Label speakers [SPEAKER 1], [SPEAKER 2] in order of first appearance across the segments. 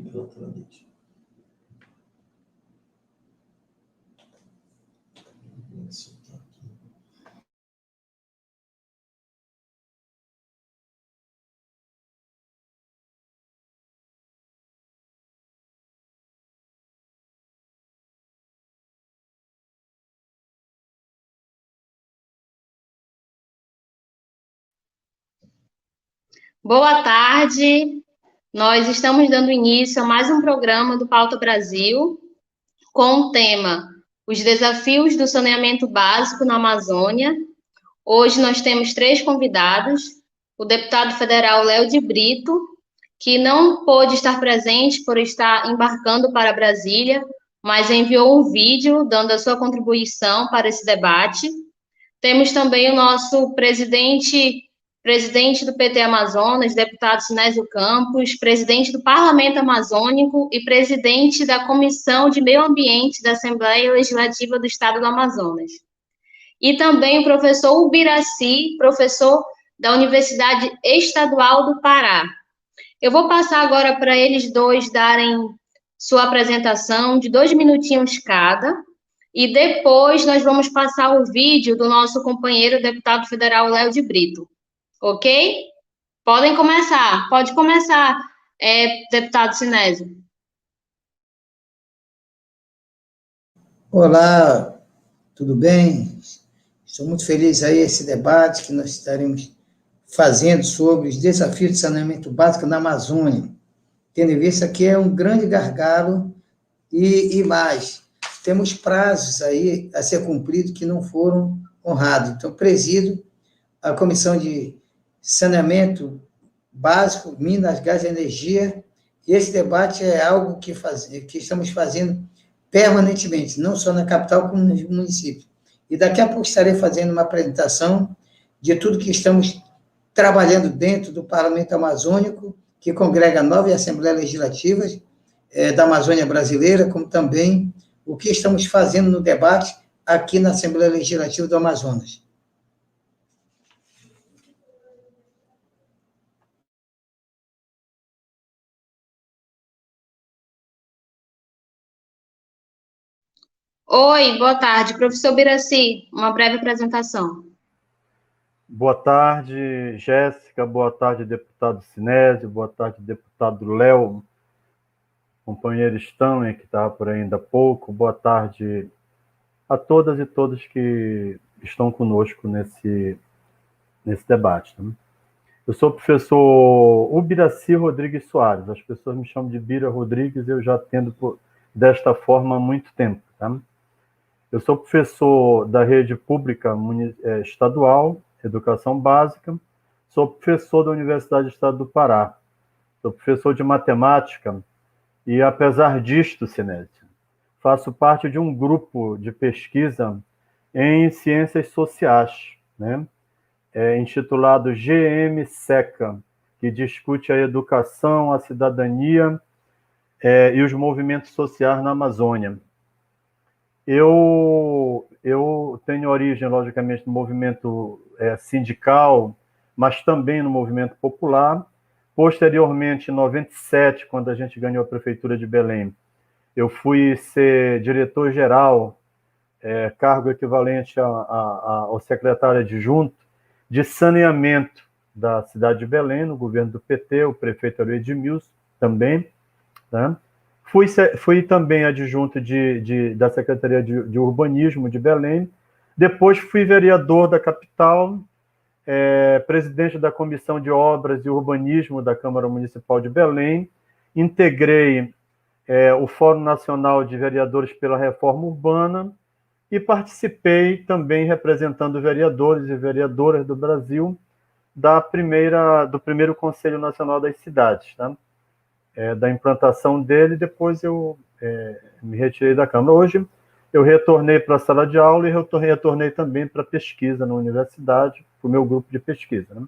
[SPEAKER 1] Exatamente.
[SPEAKER 2] Boa tarde, nós estamos dando início a mais um programa do Pauta Brasil, com o tema Os Desafios do Saneamento Básico na Amazônia. Hoje nós temos 3 convidados, o deputado federal Léo de Brito, que não pôde estar presente por estar embarcando para Brasília, mas enviou um vídeo dando a sua contribuição para esse debate. Temos também o nosso presidente do PT Amazonas, deputado Sinésio Campos, presidente do Parlamento Amazônico e presidente da Comissão de Meio Ambiente da Assembleia Legislativa do Estado do Amazonas. E também o professor Ubiraci, professor da Universidade Estadual do Pará. Eu vou passar agora para eles dois darem sua apresentação de 2 minutinhos cada, e depois nós vamos passar o vídeo do nosso companheiro deputado federal Léo de Brito. Ok? Podem começar. Pode começar, deputado Sinésio.
[SPEAKER 3] Olá, tudo bem? Estou muito feliz aí esse debate que nós estaremos fazendo sobre os desafios de saneamento básico na Amazônia. Tendo em vista que é um grande gargalo e mais, temos prazos aí a ser cumpridos que não foram honrados. Então, presido a Comissão de Saneamento Básico, Minas, Gás e Energia, e esse debate é algo que estamos fazendo permanentemente, não só na capital, como nos municípios. E daqui a pouco estarei fazendo uma apresentação de tudo que estamos trabalhando dentro do Parlamento Amazônico, que congrega 9 Assembleias Legislativas da Amazônia Brasileira, como também o que estamos fazendo no debate aqui na Assembleia Legislativa do Amazonas.
[SPEAKER 2] Oi, boa tarde. Professor Ubiraci, uma breve apresentação.
[SPEAKER 4] Boa tarde, Jéssica. Boa tarde, deputado Sinésio. Boa tarde, deputado Léo. Companheiro Stanley, que estava por aí ainda há pouco. Boa tarde a todas e todos que estão conosco nesse debate. Tá? Eu sou o professor Ubiraci Rodrigues Soares. As pessoas me chamam de Bira Rodrigues, eu já atendo desta forma há muito tempo. Tá? Eu sou professor da rede pública estadual, educação básica, sou professor da Universidade do Estado do Pará, sou professor de matemática e, apesar disto, Sinésio, faço parte de um grupo de pesquisa em ciências sociais, né? Intitulado GM-SECA, que discute a educação, a cidadania e os movimentos sociais na Amazônia. Eu tenho origem, logicamente, no movimento sindical, mas também no movimento popular. Posteriormente, em 97, quando a gente ganhou a Prefeitura de Belém, eu fui ser diretor-geral, cargo equivalente ao secretário adjunto de saneamento da cidade de Belém, no governo do PT, o prefeito era o Edmilson também, tá? Fui também adjunto da Secretaria de Urbanismo de Belém. Depois fui vereador da capital, presidente da Comissão de Obras e Urbanismo da Câmara Municipal de Belém. Integrei o Fórum Nacional de Vereadores pela Reforma Urbana e participei também, representando vereadores e vereadoras do Brasil, do primeiro Conselho Nacional das Cidades, tá? Da implantação dele, depois eu me retirei da Câmara. Hoje eu retornei para a sala de aula e retornei também para a pesquisa na universidade, para o meu grupo de pesquisa. Né?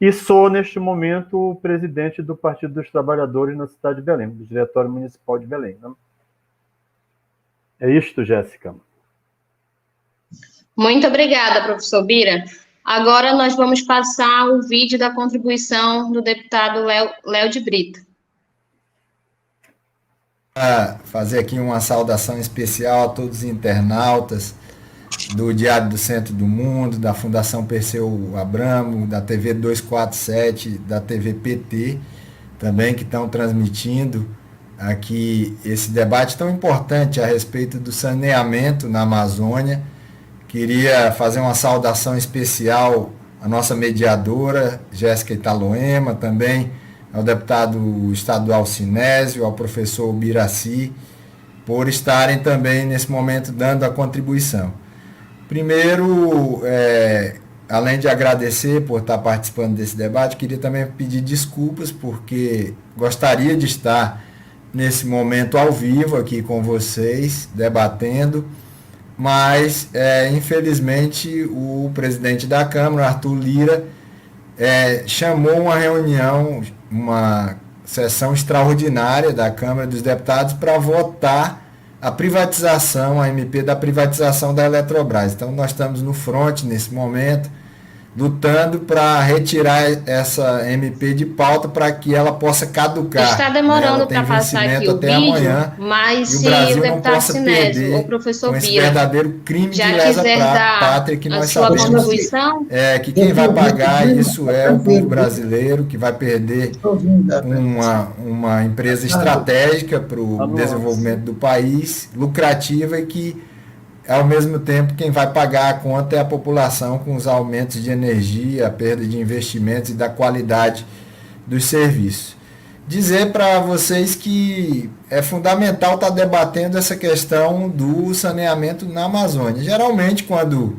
[SPEAKER 4] E sou, neste momento, o presidente do Partido dos Trabalhadores na cidade de Belém, do Diretório Municipal de Belém. Né? É isto, Jéssica.
[SPEAKER 2] Muito obrigada, professor Bira. Agora nós vamos passar o vídeo da contribuição do deputado Léo de Brito.
[SPEAKER 1] Fazer aqui uma saudação especial a todos os internautas do Diário do Centro do Mundo, da Fundação Perseu Abramo, da TV 247, da TV PT, também que estão transmitindo aqui esse debate tão importante a respeito do saneamento na Amazônia. Queria fazer uma saudação especial à nossa mediadora, Jéssica Italoema, também ao deputado estadual Sinésio, ao professor Biraci, por estarem também nesse momento dando a contribuição. Primeiro, além de agradecer por estar participando desse debate, queria também pedir desculpas, porque gostaria de estar nesse momento ao vivo aqui com vocês, debatendo, mas infelizmente o presidente da Câmara, Arthur Lira, chamou uma reunião, uma sessão extraordinária da Câmara dos Deputados para votar a privatização, a MP da privatização da Eletrobras. Então nós estamos no fronte nesse momento, lutando para retirar essa MP de pauta para que ela possa caducar.
[SPEAKER 2] Está demorando para passar aqui o vídeo,
[SPEAKER 1] amanhã,
[SPEAKER 2] mas
[SPEAKER 1] e o
[SPEAKER 2] se
[SPEAKER 1] Brasil
[SPEAKER 2] o
[SPEAKER 1] não
[SPEAKER 2] deputado
[SPEAKER 1] possa
[SPEAKER 2] Sinésio
[SPEAKER 1] perder
[SPEAKER 2] ou o professor
[SPEAKER 1] com esse
[SPEAKER 2] Bira
[SPEAKER 1] verdadeiro crime de
[SPEAKER 2] já
[SPEAKER 1] lesa
[SPEAKER 2] quiser dar
[SPEAKER 1] pátria que
[SPEAKER 2] a
[SPEAKER 1] nós
[SPEAKER 2] sua
[SPEAKER 1] sabemos
[SPEAKER 2] contribuição,
[SPEAKER 1] que quem vai pagar isso é o povo brasileiro, que vai perder uma empresa estratégica para o desenvolvimento do país, lucrativa, e que ao mesmo tempo quem vai pagar a conta é a população, com os aumentos de energia, a perda de investimentos e da qualidade dos serviços. Dizer para vocês que é fundamental estar debatendo essa questão do saneamento na Amazônia. Geralmente, quando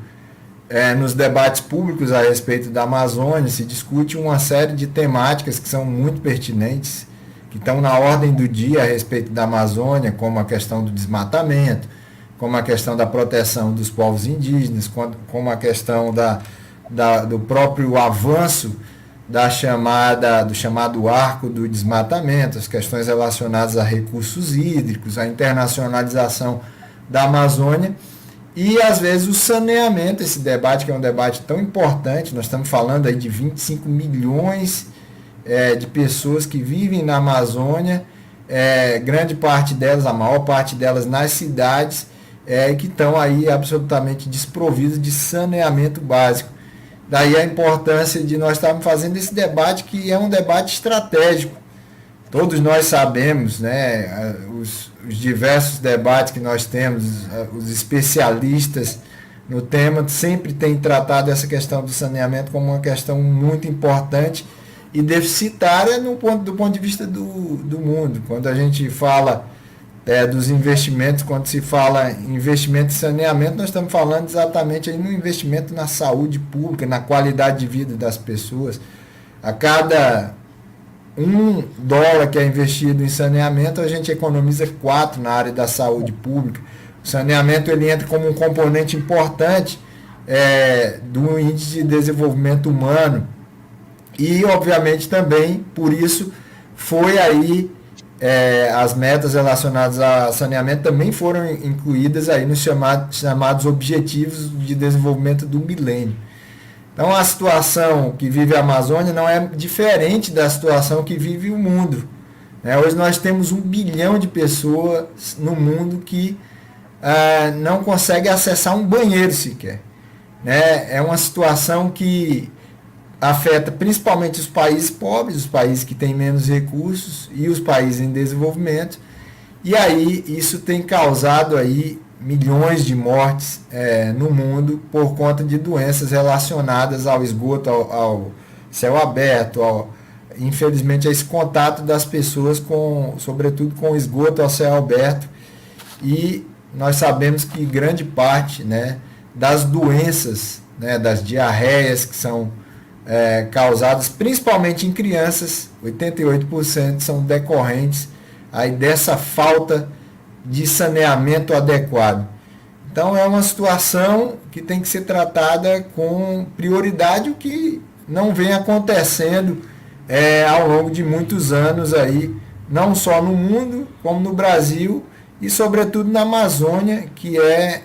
[SPEAKER 1] nos debates públicos a respeito da Amazônia se discute uma série de temáticas que são muito pertinentes, que estão na ordem do dia a respeito da Amazônia, como a questão do desmatamento, como a questão da proteção dos povos indígenas, como a questão do próprio avanço do chamado arco do desmatamento, as questões relacionadas a recursos hídricos, a internacionalização da Amazônia e, às vezes, o saneamento, esse debate que é um debate tão importante. Nós estamos falando aí de 25 milhões de pessoas que vivem na Amazônia, grande parte delas, a maior parte delas nas cidades, que estão aí absolutamente desprovidos de saneamento básico. Daí a importância de nós estarmos fazendo esse debate, que é um debate estratégico. Todos nós sabemos, né, os diversos debates que nós temos, os especialistas no tema sempre têm tratado essa questão do saneamento como uma questão muito importante e deficitária do ponto de vista do mundo. Quando a gente fala dos investimentos, quando se fala em investimento em saneamento, nós estamos falando exatamente aí no investimento na saúde pública, na qualidade de vida das pessoas. A cada $1 que é investido em saneamento, a gente economiza 4 na área da saúde pública. O saneamento ele entra como um componente importante do índice de desenvolvimento humano e, obviamente, também, por isso, foi aí as metas relacionadas a saneamento também foram incluídas aí nos chamados Objetivos de Desenvolvimento do Milênio. Então, a situação que vive a Amazônia não é diferente da situação que vive o mundo. Hoje nós temos 1 bilhão de pessoas no mundo que não conseguem acessar um banheiro sequer. É uma situação que afeta principalmente os países pobres, os países que têm menos recursos e os países em desenvolvimento. E aí isso tem causado aí milhões de mortes no mundo por conta de doenças relacionadas ao esgoto, ao céu aberto, infelizmente a esse contato das pessoas sobretudo com o esgoto ao céu aberto. E nós sabemos que grande parte, das doenças, das diarreias que são causadas principalmente em crianças, 88% são decorrentes aí dessa falta de saneamento adequado. Então é uma situação que tem que ser tratada com prioridade, o que não vem acontecendo ao longo de muitos anos aí, não só no mundo, como no Brasil e sobretudo na Amazônia, que é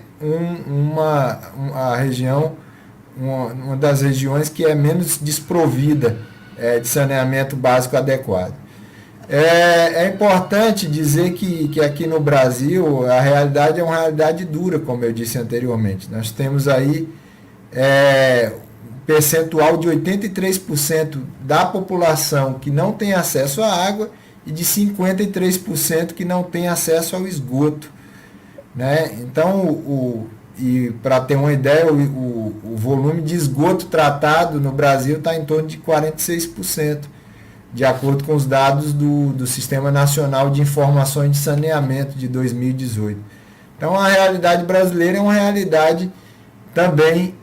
[SPEAKER 1] uma das regiões que é menos desprovida de saneamento básico adequado. É importante dizer que aqui no Brasil a realidade é uma realidade dura, como eu disse anteriormente. Nós temos aí um percentual de 83% da população que não tem acesso à água e de 53% que não tem acesso ao esgoto, né? Então, e para ter uma ideia, o volume de esgoto tratado no Brasil está em torno de 46%. De acordo com os dados do Sistema Nacional de Informações de Saneamento de 2018. Então, a realidade brasileira é uma realidade também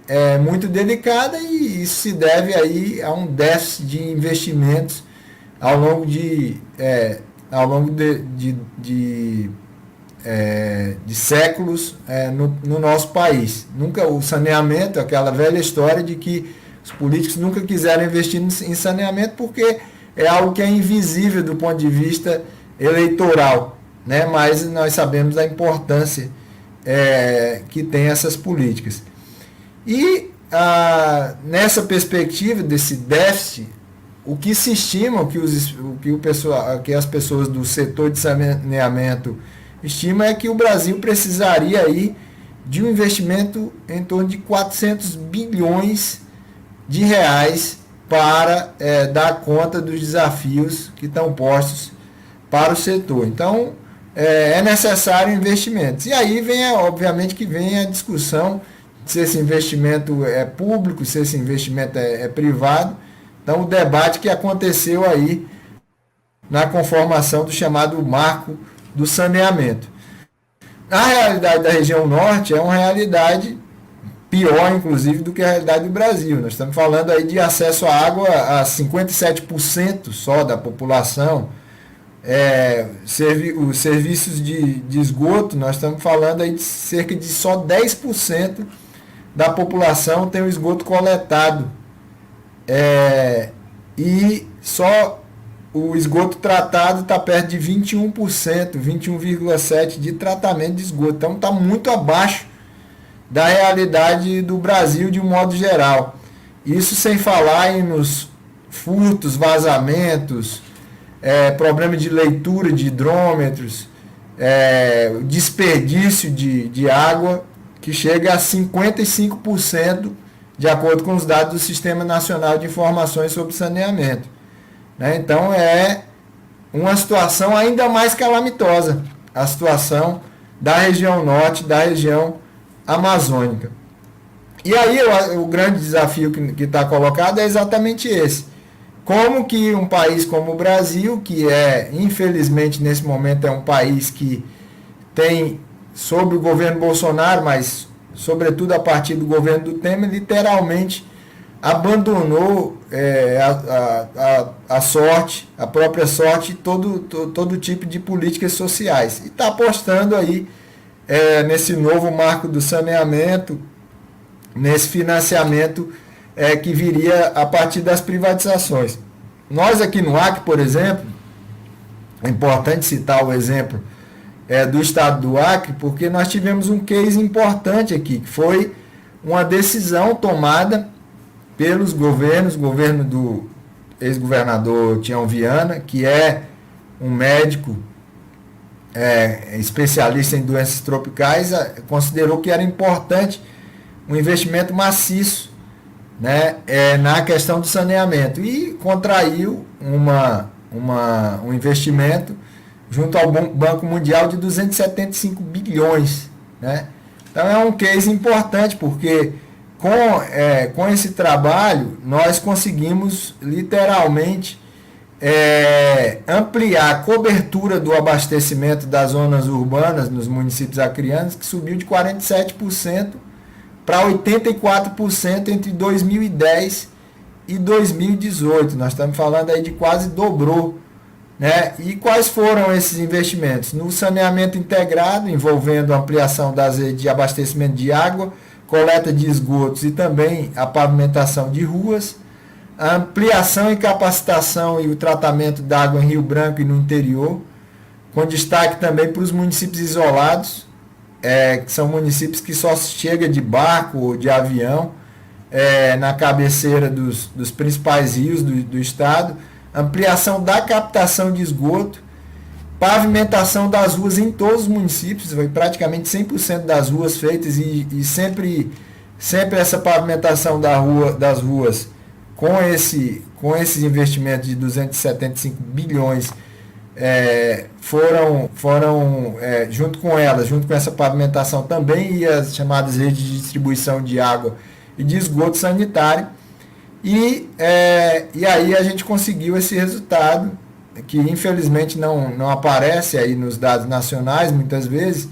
[SPEAKER 1] muito delicada e isso se deve aí a um déficit de investimentos ao longo de séculos no nosso país. Nunca o saneamento, aquela velha história de que os políticos nunca quiseram investir em saneamento porque é algo que é invisível do ponto de vista eleitoral, né? Mas nós sabemos da importância que tem essas políticas. E nessa perspectiva desse déficit, o que se estima, que as pessoas do setor de saneamento estimam é que o Brasil precisaria aí de um investimento em torno de 400 bilhões de reais para dar conta dos desafios que estão postos para o setor. Então, é necessário investimentos. E aí obviamente, que vem a discussão se esse investimento é público, se esse investimento é privado. Então, o debate que aconteceu aí na conformação do chamado Marco do Saneamento. A realidade da região norte é uma realidade pior, inclusive, do que a realidade do Brasil. Nós estamos falando aí de acesso à água a 57% só da população. Os serviços de esgoto, nós estamos falando aí de cerca de só 10% da população tem o esgoto coletado. E só o esgoto tratado está perto de 21%, 21,7% de tratamento de esgoto. Então está muito abaixo da realidade do Brasil de um modo geral. Isso sem falar nos furtos, vazamentos, problema de leitura de hidrômetros, desperdício de água, que chega a 55%, de acordo com os dados do Sistema Nacional de Informações sobre Saneamento. Né? Então é uma situação ainda mais calamitosa, a situação da região norte, da região amazônica. E aí o grande desafio que está colocado é exatamente esse. Como que um país como o Brasil, que infelizmente nesse momento é um país que tem, sob o governo Bolsonaro, mas sobretudo a partir do governo do Temer, literalmente abandonou a sorte, a própria sorte, todo tipo de políticas sociais. E está apostando aí nesse novo marco do saneamento, nesse financiamento que viria a partir das privatizações. Nós aqui no Acre, por exemplo, é importante citar o exemplo do estado do Acre, porque nós tivemos um case importante aqui, que foi uma decisão tomada pelos governos, o governo do ex-governador Tião Viana, que é um médico especialista em doenças tropicais, considerou que era importante um investimento maciço, né, na questão do saneamento e contraiu um investimento junto ao Banco Mundial de 275 bilhões. Né? Então é um case importante, porque com esse trabalho nós conseguimos literalmente ampliar a cobertura do abastecimento das zonas urbanas nos municípios acreanos, que subiu de 47% para 84% entre 2010 e 2018. Nós estamos falando aí de quase dobrou. Né? E quais foram esses investimentos? No saneamento integrado, envolvendo a ampliação das redes de abastecimento de água, coleta de esgotos e também a pavimentação de ruas, a ampliação e capacitação e o tratamento da água em Rio Branco e no interior, com destaque também para os municípios isolados, que são municípios que só chega de barco ou de avião na cabeceira dos principais rios do estado, ampliação da captação de esgoto, pavimentação das ruas em todos os municípios, foi praticamente 100% das ruas feitas e sempre essa pavimentação das ruas com esses investimentos de 275 bilhões foram junto com essa pavimentação também e as chamadas redes de distribuição de água e de esgoto sanitário. E aí a gente conseguiu esse resultado, que infelizmente não aparece aí nos dados nacionais muitas vezes,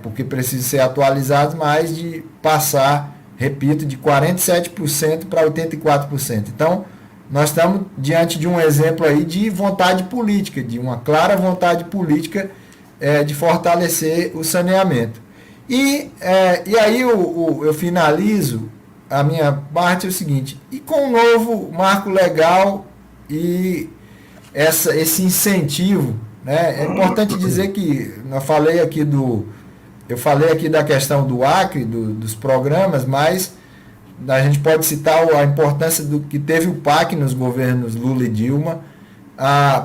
[SPEAKER 1] porque precisa ser atualizado, mas de passar, repito, de 47% para 84%. Então, nós estamos diante de um exemplo aí de vontade política, de uma clara vontade política de fortalecer o saneamento. E aí eu finalizo a minha parte é o seguinte: e com o novo marco legal e esse incentivo, né? É importante dizer que eu falei aqui da questão do Acre, dos programas, mas a gente pode citar a importância do que teve o PAC nos governos Lula e Dilma,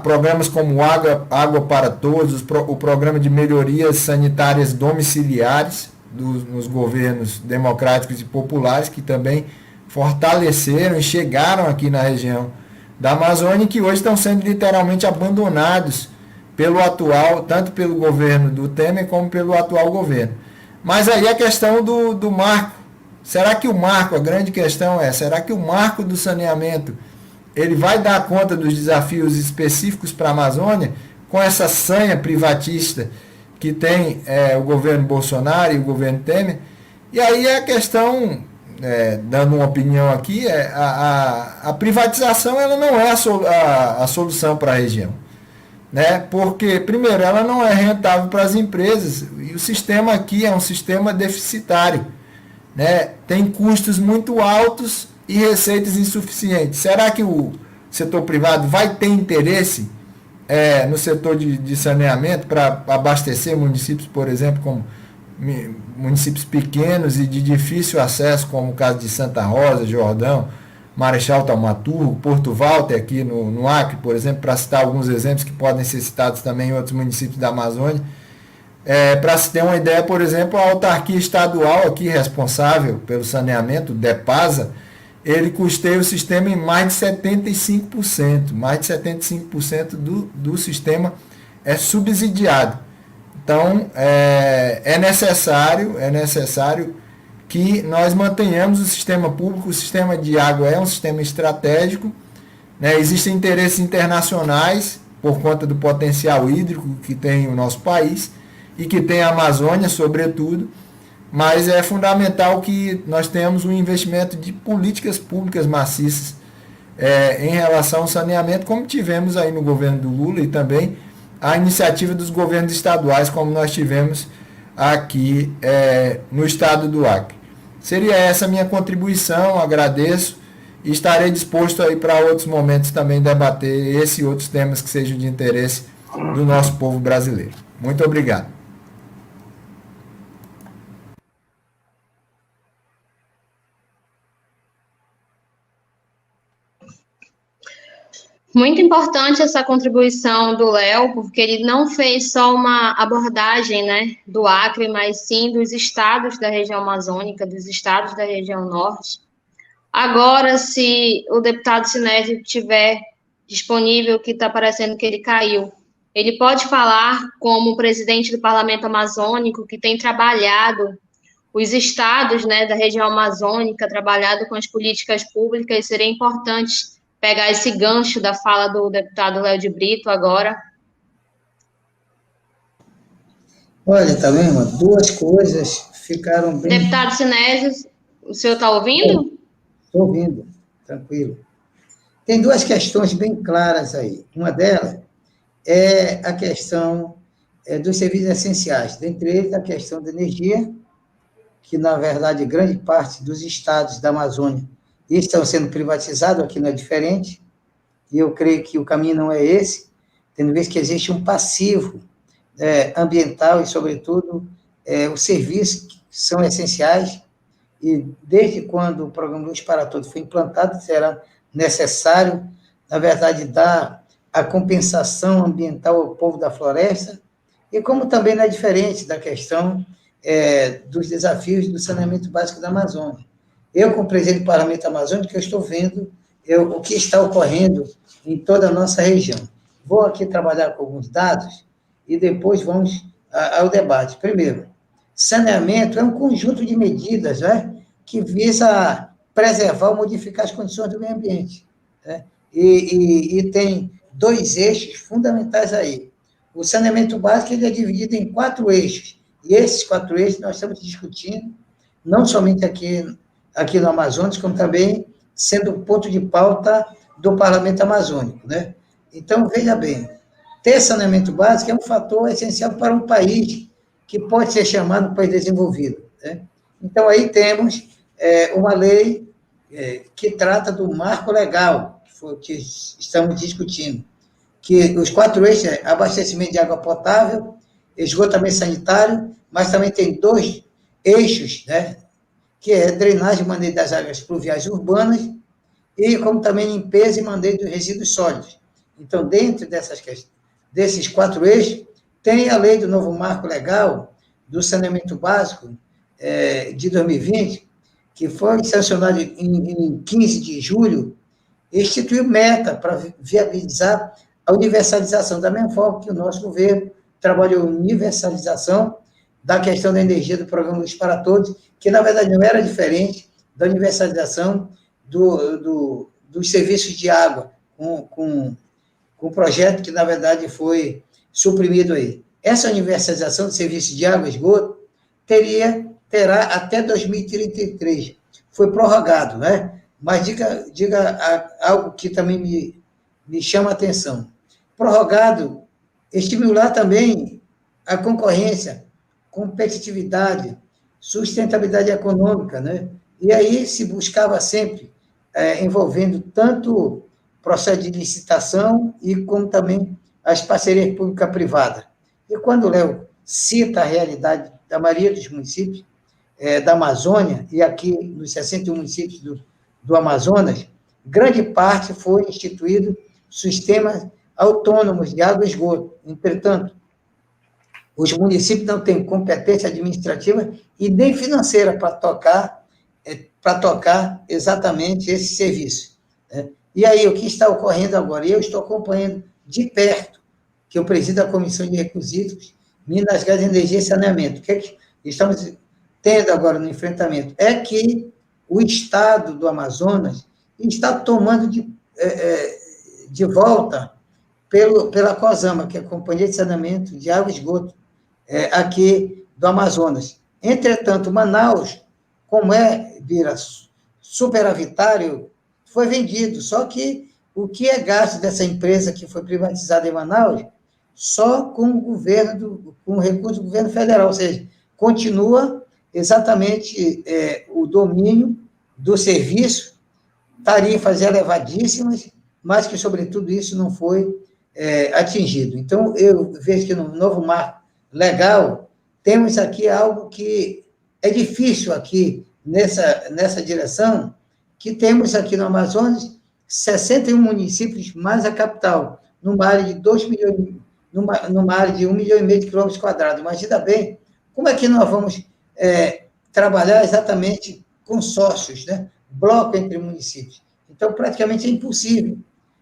[SPEAKER 1] programas como Água para Todos, o programa de melhorias sanitárias domiciliares nos governos democráticos e populares, que também fortaleceram e chegaram aqui na região da Amazônia, que hoje estão sendo literalmente abandonados tanto pelo governo do Temer como pelo atual governo. Mas aí a questão do marco. Será que a grande questão será que o marco do saneamento ele vai dar conta dos desafios específicos para a Amazônia, com essa sanha privatista que tem o governo Bolsonaro e o governo Temer? E aí a questão, dando uma opinião aqui, a privatização ela não é a solução para a região, né? Porque, primeiro, ela não é rentável para as empresas, e o sistema aqui é um sistema deficitário, né? Tem custos muito altos e receitas insuficientes. Será que o setor privado vai ter interesse no setor de saneamento para abastecer municípios, por exemplo, como municípios pequenos e de difícil acesso, como o caso de Santa Rosa, Jordão, Marechal Taumaturgo, Porto Walter aqui no Acre, por exemplo, para citar alguns exemplos que podem ser citados também em outros municípios da Amazônia. Para se ter uma ideia, por exemplo, a autarquia estadual aqui responsável pelo saneamento, o DEPASA, ele custeia o sistema em mais de 75%. Mais de 75% do sistema é subsidiado. Então, é necessário que nós mantenhamos o sistema público. O sistema de água é um sistema estratégico, né? Existem interesses internacionais por conta do potencial hídrico que tem o nosso país e que tem a Amazônia, sobretudo, mas é fundamental que nós tenhamos um investimento de políticas públicas maciças em relação ao saneamento, como tivemos aí no governo do Lula, e também a iniciativa dos governos estaduais, como nós tivemos aqui no estado do Acre. Seria essa a minha contribuição, agradeço, e estarei disposto aí para outros momentos também debater esse e outros temas que sejam de interesse do nosso povo brasileiro. Muito obrigado.
[SPEAKER 2] Muito importante essa contribuição do Léo, porque ele não fez só uma abordagem, né, do Acre, mas sim dos estados da região amazônica, dos estados da região norte. Agora, se o deputado Sinésio estiver disponível, que está parecendo que ele caiu, ele pode falar como presidente do Parlamento Amazônico, que tem trabalhado os estados, né, da região amazônica, trabalhado com as políticas públicas, e seria importante pegar esse gancho da fala do deputado Léo de Brito agora.
[SPEAKER 3] Olha, tá vendo? Duas coisas ficaram bem...
[SPEAKER 2] Deputado Sinésio, o senhor está ouvindo?
[SPEAKER 3] Estou ouvindo, tranquilo. Tem duas questões bem claras aí. Uma delas é a questão dos serviços essenciais, dentre eles a questão da energia, que, na verdade, grande parte dos estados da Amazônia estão sendo privatizados, aqui não é diferente, e eu creio que o caminho não é esse, tendo visto que existe um passivo ambiental e, sobretudo, os serviços que são essenciais, e desde quando o Programa Luz para Todos foi implantado, será necessário na verdade, dar a compensação ambiental ao povo da floresta, e como também não é diferente da questão dos desafios do saneamento básico da Amazônia. Eu, como presidente do Parlamento Amazônico, eu estou vendo o que está ocorrendo em toda a nossa região. Vou aqui trabalhar com alguns dados e depois vamos ao debate. Primeiro, saneamento é um conjunto de medidas, né, que visa preservar ou modificar as condições do meio ambiente, né? E tem 2 eixos fundamentais aí. O saneamento básico ele é dividido em 4 eixos, e esses 4 eixos nós estamos discutindo, não somente aqui no Amazonas, como também sendo ponto de pauta do Parlamento Amazônico, né? Então, veja bem, ter saneamento básico é um fator essencial para um país que pode ser chamado de país desenvolvido, né? Então, aí temos uma lei que trata do marco legal, que estamos discutindo, que os 4 eixos é abastecimento de água potável, esgotamento sanitário, mas também tem 2 eixos, né, que é drenagem e manejo das águas pluviais urbanas, e como também limpeza e manejo dos resíduos sólidos. Então, dentro desses 4 eixos, tem a lei do novo marco legal do saneamento básico de 2020, que foi sancionado em 15 de julho, instituiu meta para viabilizar a universalização, da mesma forma que o nosso governo trabalhou universalização da questão da energia do programa Luz para Todos, que, na verdade, não era diferente da universalização dos serviços de água, com o projeto que, na verdade, foi suprimido aí. Essa universalização de serviços de água e esgoto terá até 2033. Foi prorrogado, né? Mas diga algo que também me chama a atenção. Prorrogado, estimular também a concorrência, competitividade, sustentabilidade econômica, né? E aí se buscava sempre, envolvendo tanto processo de licitação e como também as parcerias pública-privada. E quando o Léo cita a realidade da maioria dos municípios da Amazônia, e aqui nos 61 municípios do Amazonas, grande parte foi instituído sistemas autônomos de água e esgoto. Entretanto, os municípios não têm competência administrativa e nem financeira para tocar exatamente esse serviço, né? E aí, o que está ocorrendo agora? Eu estou acompanhando de perto, que eu presido a Comissão de Requisitos, Minas, Gás, Energia e Saneamento. O que estamos tendo agora no enfrentamento? É que o Estado do Amazonas está tomando de volta pela COSAMA, que é a Companhia de Saneamento de Água e Esgoto, aqui do Amazonas. Entretanto, Manaus, como vira superavitário, foi vendido, só que o que é gasto dessa empresa que foi privatizada em Manaus, só com o recurso do governo federal, ou seja, continua exatamente o domínio do serviço, tarifas elevadíssimas, mas que, sobretudo, isso não foi atingido. Então, eu vejo que no novo marco legal, temos aqui algo que é difícil aqui nessa direção, que temos aqui no Amazonas 61 municípios mais a capital, numa área de 2 milhões, numa área de 1,5 milhão de quilômetros quadrados. Imagina bem como é que nós vamos trabalhar exatamente consórcios, né? Bloco entre municípios. Então, praticamente é impossível.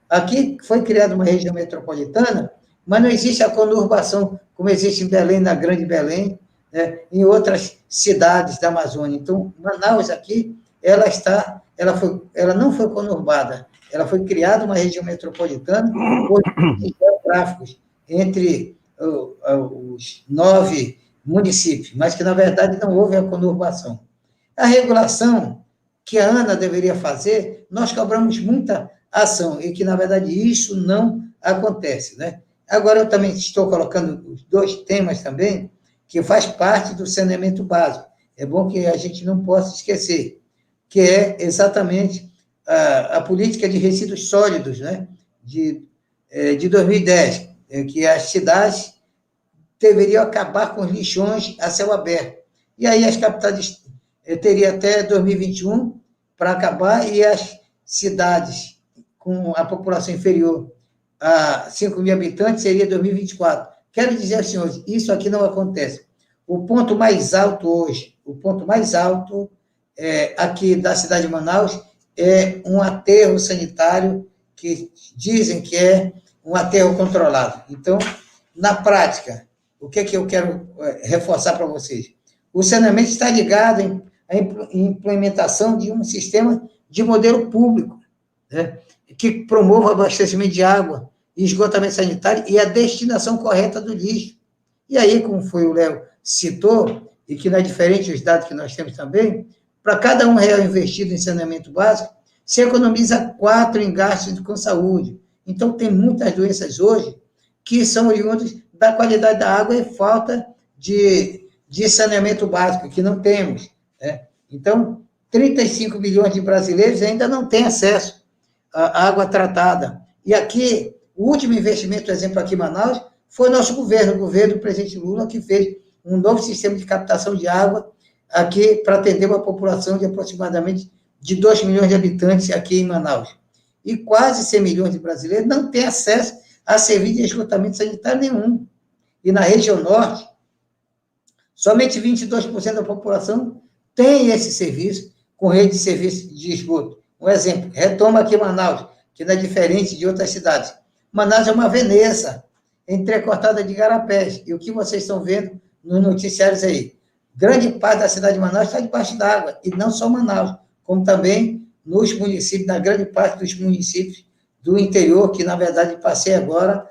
[SPEAKER 3] Aqui foi criada uma região metropolitana, mas não existe a conurbação, como existe em Belém, na Grande Belém, né? Em outras cidades da Amazônia. Então, Manaus aqui, ela não foi conurbada, ela foi criada uma região metropolitana por geográficos entre os 9 municípios, mas que, na verdade, não houve a conurbação. A regulação que a ANA deveria fazer, nós cobramos muita ação, e que, na verdade, isso não acontece, né? Agora, eu também estou colocando os 2 temas também, que faz parte do saneamento básico. É bom que a gente não possa esquecer, que é exatamente a política de resíduos sólidos, né, de 2010, que as cidades deveriam acabar com os lixões a céu aberto. E aí as capitais teriam até 2021 para acabar, e as cidades com a população inferior a 5 mil habitantes, seria 2024. Quero dizer aos senhores, isso aqui não acontece. O ponto mais alto hoje, aqui da cidade de Manaus, é um aterro sanitário que dizem que é um aterro controlado. Então, na prática, o que eu quero reforçar para vocês? O saneamento está ligado à implementação de um sistema de modelo público, né, que promova o abastecimento de água, esgotamento sanitário e a destinação correta do lixo. E aí, como foi o Léo citou, e que não é diferente os dados que nós temos também, para cada R$1 investido em saneamento básico, se economiza 4 em gastos com saúde. Então, tem muitas doenças hoje que são oriundas da qualidade da água e falta de saneamento básico, que não temos, né? Então, 35 milhões de brasileiros ainda não têm acesso à água tratada. E aqui, o último investimento, por exemplo, aqui em Manaus, foi o nosso governo, o governo do presidente Lula, que fez um novo sistema de captação de água aqui para atender uma população de aproximadamente de 2 milhões de habitantes aqui em Manaus. E quase 100 milhões de brasileiros não têm acesso a serviço de esgotamento sanitário nenhum. E na região norte, somente 22% da população tem esse serviço com rede de serviço de esgoto. Um exemplo, retoma aqui Manaus, que não é diferente de outras cidades. Manaus é uma Veneza, entrecortada de garapés. E o que vocês estão vendo nos noticiários aí? Grande parte da cidade de Manaus está debaixo d'água, e não só Manaus, como também nos municípios, na grande parte dos municípios do interior, que, na verdade, passei agora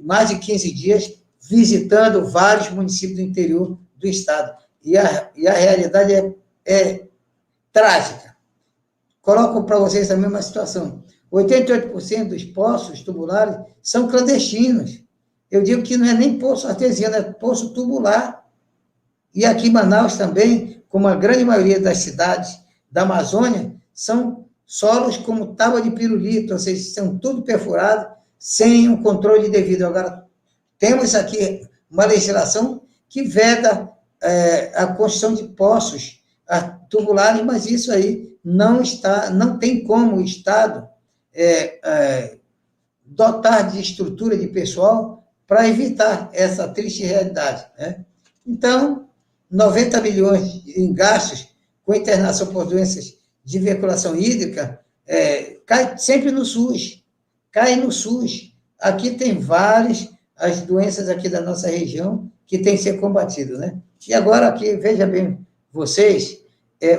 [SPEAKER 3] mais de 15 dias visitando vários municípios do interior do estado. E a realidade é trágica. Coloco para vocês também uma situação. 88% dos poços tubulares são clandestinos. Eu digo que não é nem poço artesiano, é poço tubular. E aqui em Manaus também, como a grande maioria das cidades da Amazônia, são solos como tábua de pirulito, ou seja, são tudo perfurados, sem um controle devido. Agora, temos aqui uma legislação que veda a construção de poços tubulares, mas isso aí não tem como o Estado dotar de estrutura de pessoal para evitar essa triste realidade, né? Então, 90 milhões em gastos com internação por doenças de veiculação hídrica, cai sempre no SUS, cai no SUS. Aqui tem várias as doenças aqui da nossa região que têm que ser combatidas, né? E agora aqui, veja bem vocês,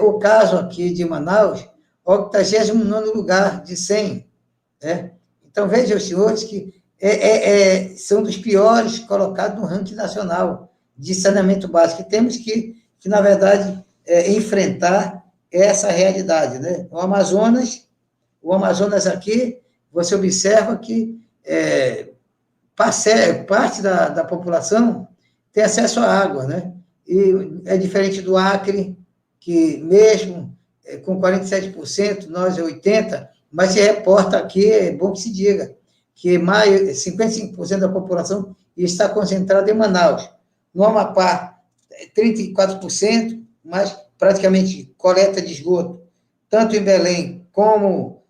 [SPEAKER 3] o caso aqui de Manaus, 89º lugar de 100, né? Então, vejam os senhores que são dos piores colocados no ranking nacional de saneamento básico. E temos que, na verdade, enfrentar essa realidade, né? O Amazonas aqui, você observa que parte da população tem acesso à água, né? E é diferente do Acre, que mesmo com 47%, nós é 80%, mas se reporta aqui, é bom que se diga, que 55% da população está concentrada em Manaus. No Amapá, 34%, mas praticamente coleta de esgoto, tanto em Belém como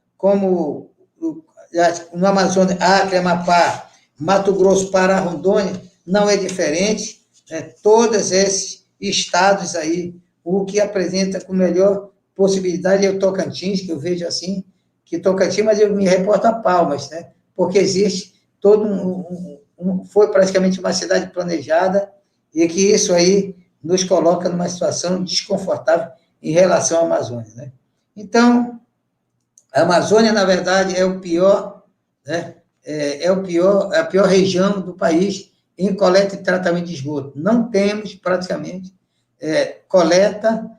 [SPEAKER 3] no Amazonas, Acre, Amapá, Mato Grosso, Pará, Rondônia, não é diferente, né? Todos esses estados aí, o que apresenta com melhor possibilidade é o Tocantins, que eu vejo assim, que Tocantins, mas eu me reporto a Palmas, né? Porque existe foi praticamente uma cidade planejada, e que isso aí nos coloca numa situação desconfortável em relação à Amazônia, né? Então, a Amazônia, na verdade, é o pior, né? A pior região do país em coleta e tratamento de esgoto. Não temos, praticamente, coleta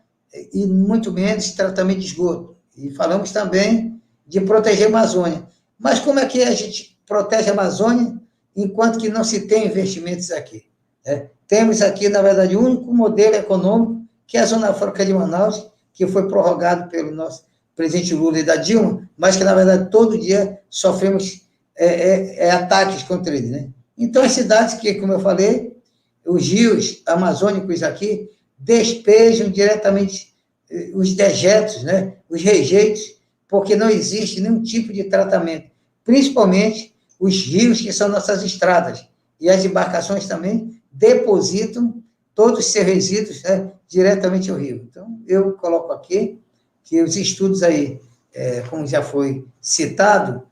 [SPEAKER 3] e muito menos tratamento de esgoto. E falamos também de proteger a Amazônia. Mas como é que a gente protege a Amazônia enquanto que não se tem investimentos aqui, né? Temos aqui, na verdade, o único modelo econômico, que é a Zona Franca de Manaus, que foi prorrogado pelo nosso presidente Lula e da Dilma, mas que, na verdade, todo dia sofremos ataques contra ele, né? Então, as cidades que, como eu falei, os rios amazônicos aqui despejam diretamente os dejetos, né? Os rejeitos porque não existe nenhum tipo de tratamento, principalmente os rios, que são nossas estradas, e as embarcações também depositam todos os seus resíduos, né, diretamente ao rio. Então, eu coloco aqui que os estudos aí, como já foi citado,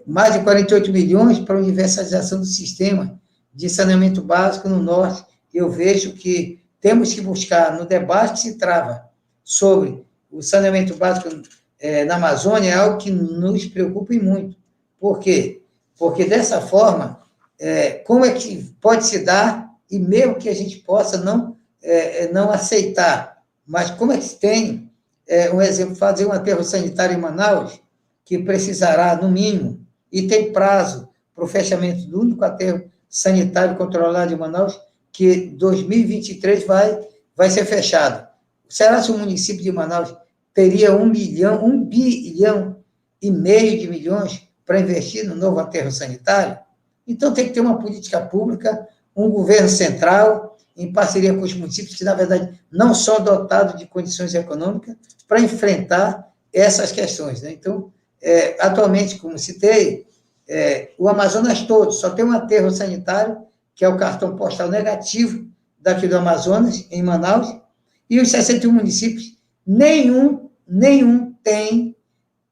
[SPEAKER 3] mais de 48 milhões para a universalização do sistema de saneamento básico no norte. Eu vejo que temos que buscar, no debate que se trava sobre o saneamento básico na Amazônia, é algo que nos preocupa muito. Por quê? Porque, dessa forma, como é que pode se dar, e mesmo que a gente possa não aceitar, mas como é que tem, um exemplo, fazer um aterro sanitário em Manaus, que precisará, no mínimo, e tem prazo para o fechamento do único aterro sanitário controlado em Manaus, que 2023 vai ser fechado. Será que o município de Manaus teria 1 bilhão e meio de milhões para investir no novo aterro sanitário? Então, tem que ter uma política pública, um governo central, em parceria com os municípios, que, na verdade, não são dotados de condições econômicas para enfrentar essas questões, né? Então, atualmente, como citei, o Amazonas todo só tem um aterro sanitário, que é o cartão postal negativo daqui do Amazonas, em Manaus, e os 61 municípios, nenhum tem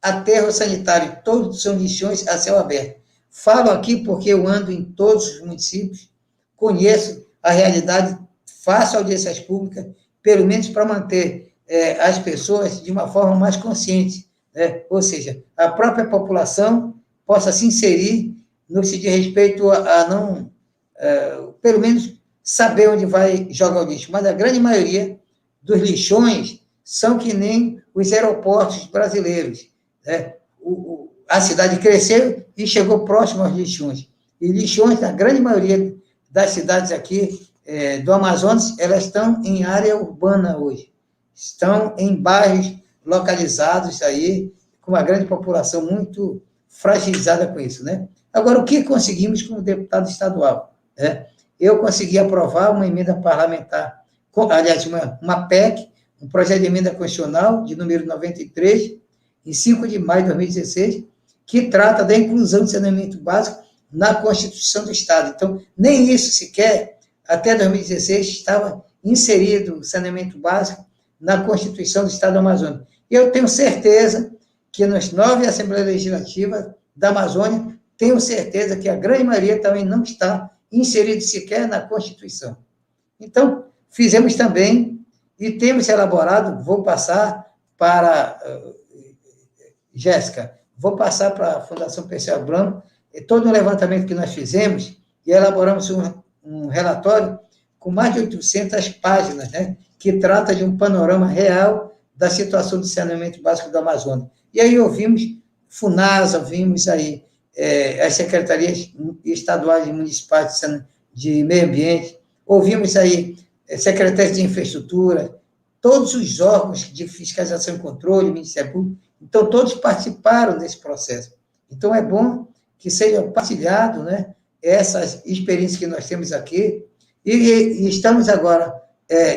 [SPEAKER 3] aterro sanitário, todos são lixões a céu aberto. Falo aqui porque eu ando em todos os municípios, conheço a realidade, faço audiências públicas, pelo menos para manter as pessoas de uma forma mais consciente, né? Ou seja, a própria população possa se inserir no que se diz respeito a não, pelo menos, saber onde vai jogar o lixo. Mas a grande maioria dos lixões são que nem os aeroportos brasileiros, né? A cidade cresceu e chegou próximo aos lixões. E lixões, na grande maioria das cidades aqui do Amazonas, elas estão em área urbana hoje. Estão em bairros localizados aí, com uma grande população muito fragilizada com isso, né? Agora, o que conseguimos como deputado estadual? Eu consegui aprovar uma emenda parlamentar, aliás, uma PEC, um projeto de emenda constitucional, de número 93, em 5 de maio de 2016, que trata da inclusão do saneamento básico na Constituição do Estado. Então, nem isso sequer, até 2016, estava inserido o saneamento básico na Constituição do Estado do Amazonas. E eu tenho certeza que nas 9 Assembleias Legislativas da Amazônia, tenho certeza que a grande maioria também não está inserido sequer na Constituição. Então, fizemos também, e temos elaborado, vou passar para Jéssica, vou passar para a Fundação Perseu Abramo, todo um levantamento que nós fizemos, e elaboramos um relatório com mais de 800 páginas, né, que trata de um panorama real da situação do saneamento básico do Amazonas. E aí ouvimos FUNASA, ouvimos aí as secretarias estaduais e municipais de meio ambiente, ouvimos aí secretarias de infraestrutura, todos os órgãos de fiscalização e controle, Ministério Público, então todos participaram desse processo. Então é bom que seja partilhado, né, essas experiências que nós temos aqui, e estamos agora,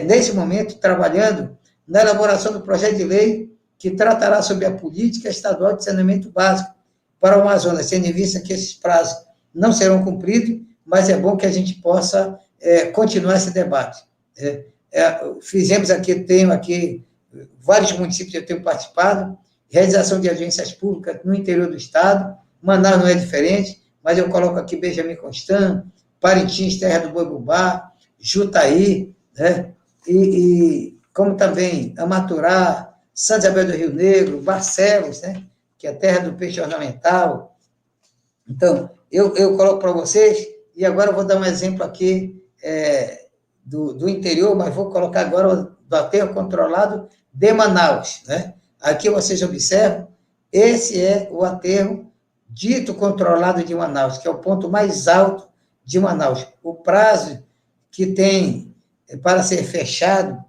[SPEAKER 3] nesse momento, trabalhando na elaboração do projeto de lei que tratará sobre a política estadual de saneamento básico para o Amazonas, tendo em vista que esses prazos não serão cumpridos, mas é bom que a gente possa continuar esse debate. Fizemos aqui, tenho aqui vários municípios que eu tenho participado, realização de agências públicas no interior do estado, Manaus não é diferente, mas eu coloco aqui Benjamin Constant, Parintins, Terra do Boi-Bumbá, Jutaí, né? E como também Amaturá, Santa Isabel do Rio Negro, Barcelos, né? Que é a terra do peixe ornamental. Então, eu coloco para vocês, e agora eu vou dar um exemplo aqui do interior, mas vou colocar agora do aterro controlado de Manaus, né? Aqui vocês observam, esse é o aterro dito controlado de Manaus, que é o ponto mais alto de Manaus. O prazo que tem para ser fechado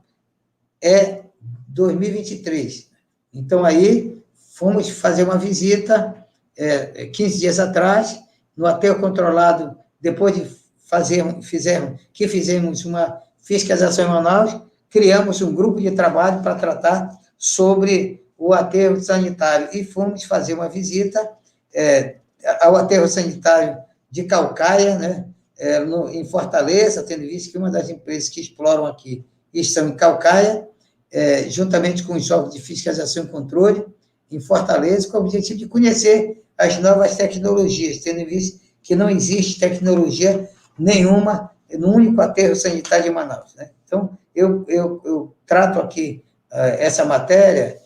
[SPEAKER 3] é 2023. Então, aí, fomos fazer uma visita 15 dias atrás, no aterro controlado, depois de fizemos uma fiscalização em Manaus, criamos um grupo de trabalho para tratar sobre o aterro sanitário e fomos fazer uma visita ao aterro sanitário de Caucaia, né, em Fortaleza, tendo visto que uma das empresas que exploram aqui estão em Caucaia, juntamente com os órgãos de fiscalização e controle, em Fortaleza, com o objetivo de conhecer as novas tecnologias, tendo visto que não existe tecnologia nenhuma no único aterro sanitário de Manaus, né? Então, eu trato aqui essa matéria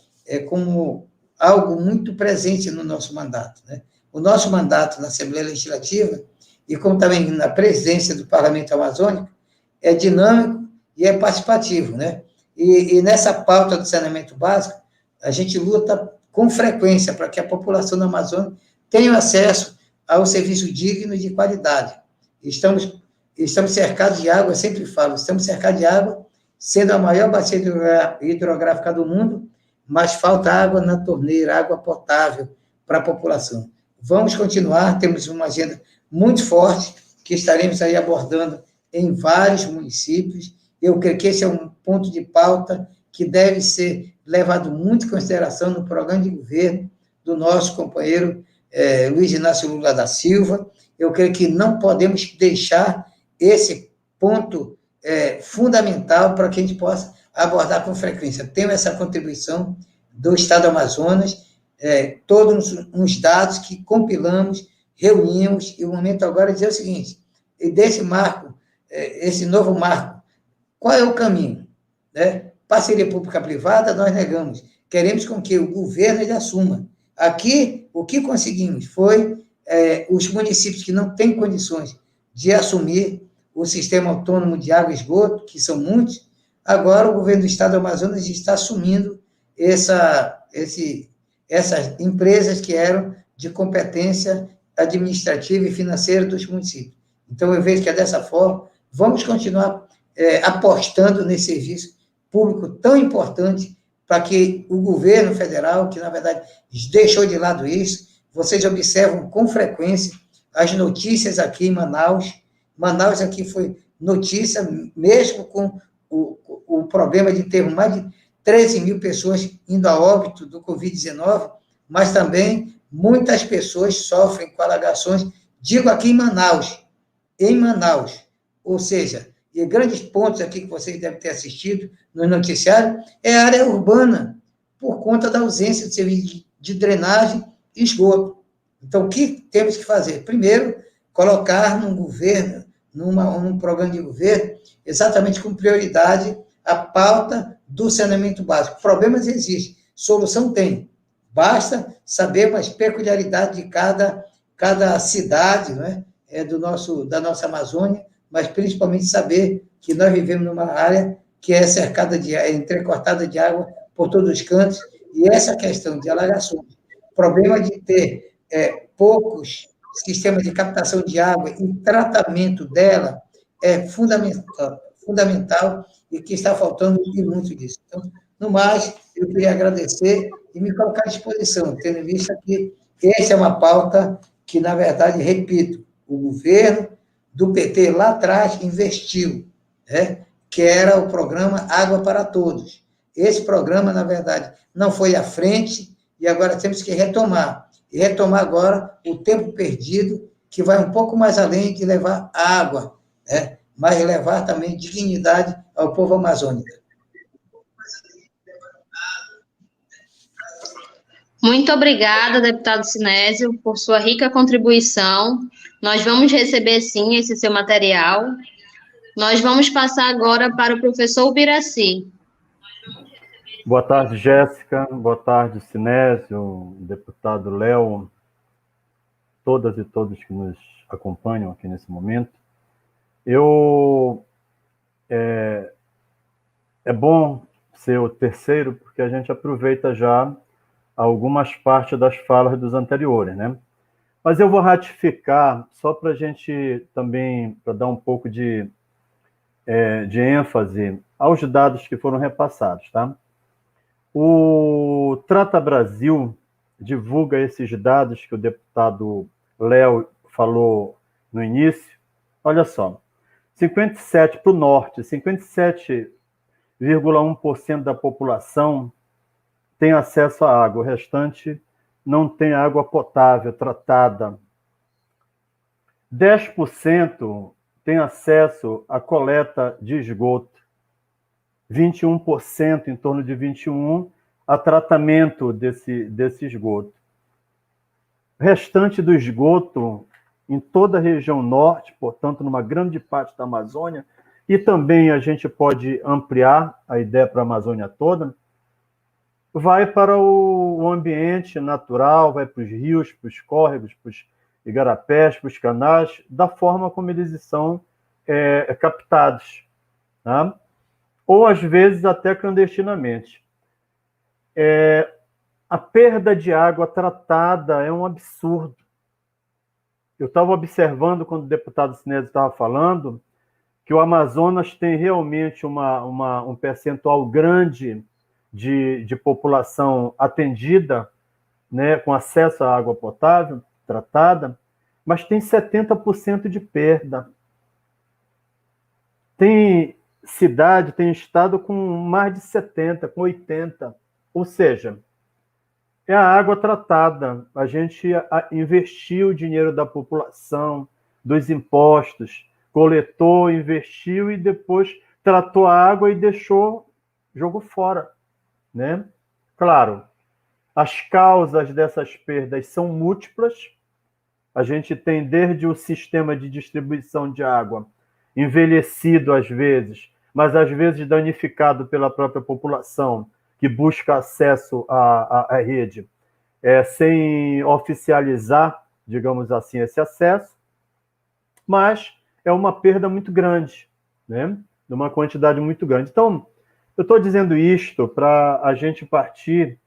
[SPEAKER 3] como algo muito presente no nosso mandato, né? O nosso mandato na Assembleia Legislativa, e como também na presidência do Parlamento Amazônico, é dinâmico e é participativo, né? E nessa pauta do saneamento básico, a gente luta com frequência para que a população da Amazônia tenha acesso a um serviço digno e de qualidade. Estamos cercados de água, eu sempre falo, estamos cercados de água, sendo a maior bacia hidrográfica do mundo, mas falta água na torneira, água potável para a população. Vamos continuar, temos uma agenda muito forte, que estaremos aí abordando em vários municípios. Eu creio que esse é um ponto de pauta que deve ser levado muito em consideração no programa de governo do nosso companheiro Luiz Inácio Lula da Silva. Eu creio que não podemos deixar esse ponto fundamental para que a gente possa abordar com frequência. Temos essa contribuição do Estado do Amazonas, todos os dados que compilamos, reunimos, e o momento agora é dizer o seguinte, e desse marco, esse novo marco, qual é o caminho? Né? Parceria pública-privada, nós negamos. Queremos com que o governo ele assuma. Aqui, o que conseguimos foi os municípios que não têm condições de assumir o sistema autônomo de água e esgoto, que são muitos, agora o governo do Estado do Amazonas está assumindo essas empresas que eram de competência administrativa e financeira dos municípios. Então, eu vejo que é dessa forma, vamos continuar apostando nesse serviço público tão importante para que o governo federal, que, na verdade, deixou de lado isso, vocês observam com frequência as notícias aqui em Manaus. Manaus aqui foi notícia, mesmo com o problema de ter mais de 13 mil pessoas indo a óbito do Covid-19, mas também muitas pessoas sofrem com alagações, digo aqui em Manaus, ou seja, e grandes pontos aqui que vocês devem ter assistido no noticiário, é a área urbana, por conta da ausência de serviço de drenagem e esgoto. Então, o que temos que fazer? Primeiro, colocar num governo, num programa de governo, exatamente com prioridade a pauta do saneamento básico. Problemas existem, solução tem. Basta saber as peculiaridades de cada cidade, né, da nossa Amazônia, mas principalmente saber que nós vivemos numa área que é cercada entrecortada de água por todos os cantos, e essa questão de alagações, problema de ter poucos sistemas de captação de água e tratamento dela é fundamental e que está faltando muito disso. Então, no mais, eu queria agradecer e me colocar à disposição, tendo visto que essa é uma pauta que, na verdade, repito, o governo do PT lá atrás investiu, né, que era o programa Água para Todos. Esse programa, na verdade, não foi à frente e agora temos que retomar. E retomar agora o tempo perdido, que vai um pouco mais além de levar água, né, mas levar também dignidade ao povo amazônico.
[SPEAKER 2] Muito obrigada, deputado Sinésio, por sua rica contribuição. Nós vamos receber, sim, esse seu material. Nós vamos passar agora para o professor Ubiraci.
[SPEAKER 4] Boa tarde, Jéssica. Boa tarde, Sinésio, deputado Léo, todas e todos que nos acompanham aqui nesse momento. É bom ser o terceiro, porque a gente aproveita já algumas partes das falas dos anteriores, né? Mas eu vou ratificar, só para a gente também, para dar um pouco de ênfase aos dados que foram repassados, tá? O Trata Brasil divulga esses dados que o deputado Léo falou no início. Olha só, 57% para o norte, 57,1% da população tem acesso à água, o restante não tem água potável, tratada. 10% tem acesso à coleta de esgoto. 21%, em torno de 21%, a tratamento desse esgoto. O restante do esgoto, em toda a região norte, portanto, numa grande parte da Amazônia, e também a gente pode ampliar a ideia para a Amazônia toda, vai para o ambiente natural, vai para os rios, para os córregos, para os igarapés, para os canais, da forma como eles são captados, tá? Ou, às vezes, até clandestinamente. A perda de água tratada é um absurdo. Eu estava observando, quando o deputado Sinésio estava falando, que o Amazonas tem realmente um percentual grande de população atendida, né, com acesso à água potável, tratada, mas tem 70% de perda. Tem cidade, tem estado com mais de 70%, com 80%. Ou seja, é a água tratada. A gente investiu o dinheiro da população, dos impostos, coletou, investiu e depois tratou a água e jogou fora, né? Claro, as causas dessas perdas são múltiplas. A gente tem desde o sistema de distribuição de água envelhecido às vezes, mas às vezes danificado pela própria população que busca acesso à rede, sem oficializar, digamos assim, esse acesso, mas é uma perda muito grande, né? De uma quantidade muito grande. Então, eu estou dizendo isto para a gente partir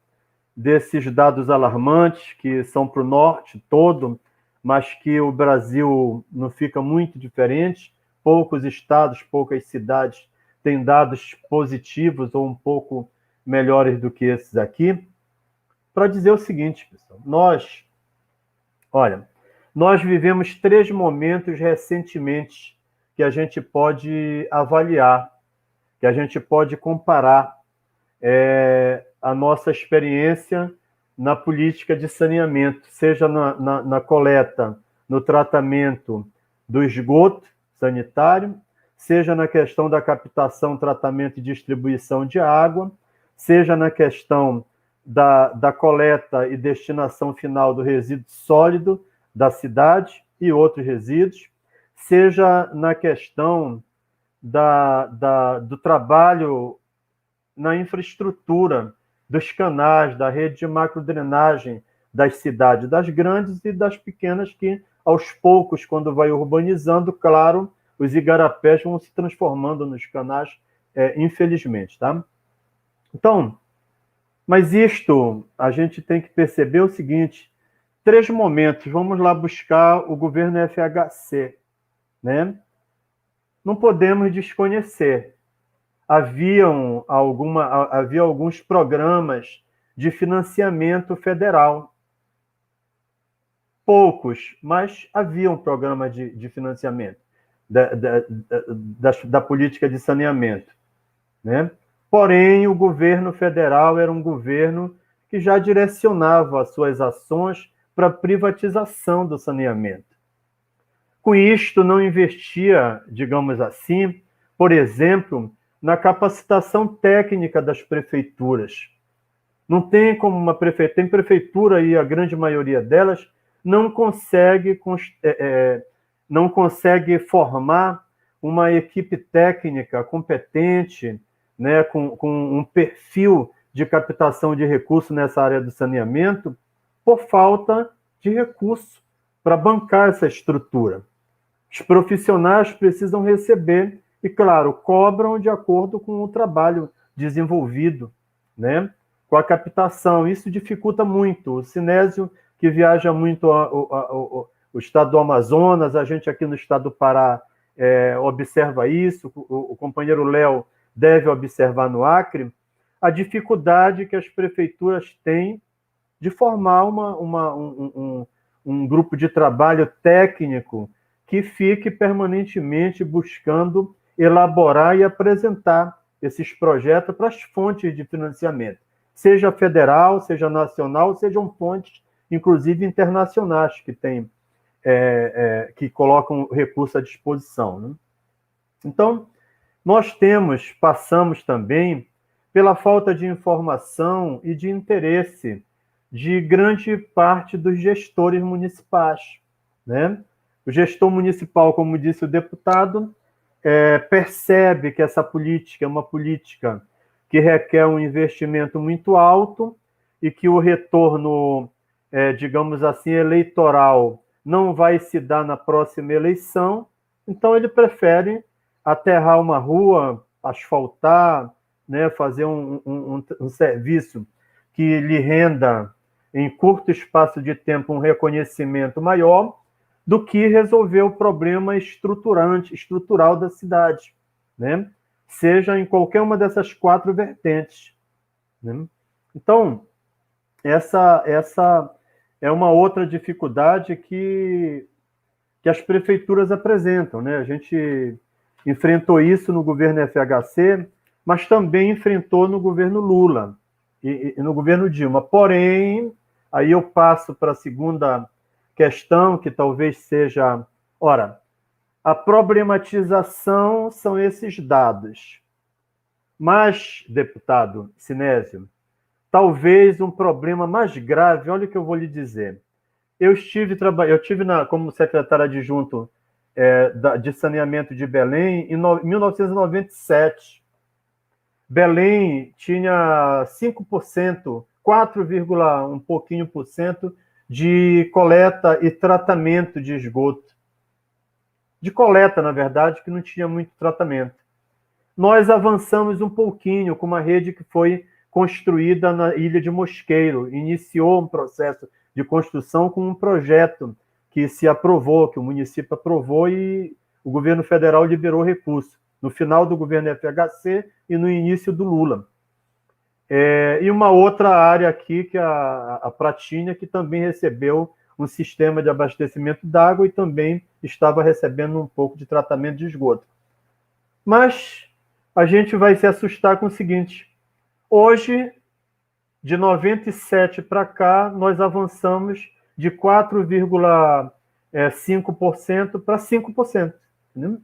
[SPEAKER 4] desses dados alarmantes, que são para o norte todo, mas que o Brasil não fica muito diferente. Poucos estados, poucas cidades têm dados positivos ou um pouco melhores do que esses aqui, para dizer o seguinte, pessoal. Nós vivemos 3 momentos recentemente que a gente pode avaliar, que a gente pode comparar a nossa experiência na política de saneamento, seja na coleta, no tratamento do esgoto sanitário, seja na questão da captação, tratamento e distribuição de água, seja na questão da coleta e destinação final do resíduo sólido da cidade e outros resíduos, seja na questão do trabalho na infraestrutura dos canais, da rede de macrodrenagem das cidades, das grandes e das pequenas, que, aos poucos, quando vai urbanizando, claro, os igarapés vão se transformando nos canais, infelizmente, tá? Então, mas isto, a gente tem que perceber o seguinte: 3 momentos, vamos lá buscar o governo FHC, né? Não podemos desconhecer. Havia alguns programas de financiamento federal. Poucos, mas havia um programa de financiamento da política de saneamento, né? Porém, o governo federal era um governo que já direcionava as suas ações para a privatização do saneamento. Com isto, não investia, digamos assim, por exemplo, na capacitação técnica das prefeituras. Não tem como uma prefeitura... Tem prefeitura, e a grande maioria delas não consegue formar uma equipe técnica competente, né, com um perfil de captação de recursos nessa área do saneamento, por falta de recurso para bancar essa estrutura. Os profissionais precisam receber e, claro, cobram de acordo com o trabalho desenvolvido, né, com a captação. Isso dificulta muito. O Sinésio, que viaja muito o estado do Amazonas, a gente aqui no estado do Pará observa isso, o companheiro Léo deve observar no Acre, a dificuldade que as prefeituras têm de formar um grupo de trabalho técnico que fique permanentemente buscando elaborar e apresentar esses projetos para as fontes de financiamento. seja federal, seja nacional, sejam fontes, inclusive internacionais, que tem, que colocam recurso à disposição, né? Então, nós passamos também pela falta de informação e de interesse de grande parte dos gestores municipais, né? O gestor municipal, como disse o deputado, percebe que essa política é uma política que requer um investimento muito alto e que o retorno, digamos assim, eleitoral não vai se dar na próxima eleição, então ele prefere aterrar uma rua, asfaltar, né, fazer um serviço que lhe renda, em curto espaço de tempo, um reconhecimento maior, do que resolver o problema estrutural da cidade, né? Seja em qualquer uma dessas 4 vertentes, né? Então, essa é uma outra dificuldade que as prefeituras apresentam, né? A gente enfrentou isso no governo FHC, mas também enfrentou no governo Lula e no governo Dilma. Porém, aí eu passo para a segunda questão, que talvez seja... Ora, a problematização são esses dados. Mas, deputado Sinésio, talvez um problema mais grave, olha o que eu vou lhe dizer. Eu tive como secretário adjunto de saneamento de Belém em 1997. Belém tinha 5%, 4, um pouquinho por cento de coleta e tratamento de esgoto. De coleta, na verdade, que não tinha muito tratamento. Nós avançamos um pouquinho com uma rede que foi construída na Ilha de Mosqueiro. Iniciou um processo de construção com um projeto que se aprovou, que o município aprovou e o governo federal liberou recurso. No final do governo FHC e no início do Lula. E uma outra área aqui, que é a Pratinha, que também recebeu um sistema de abastecimento d'água e também estava recebendo um pouco de tratamento de esgoto. Mas a gente vai se assustar com o seguinte: hoje, de 97 para cá, nós avançamos de 4,5% para 5%. Né?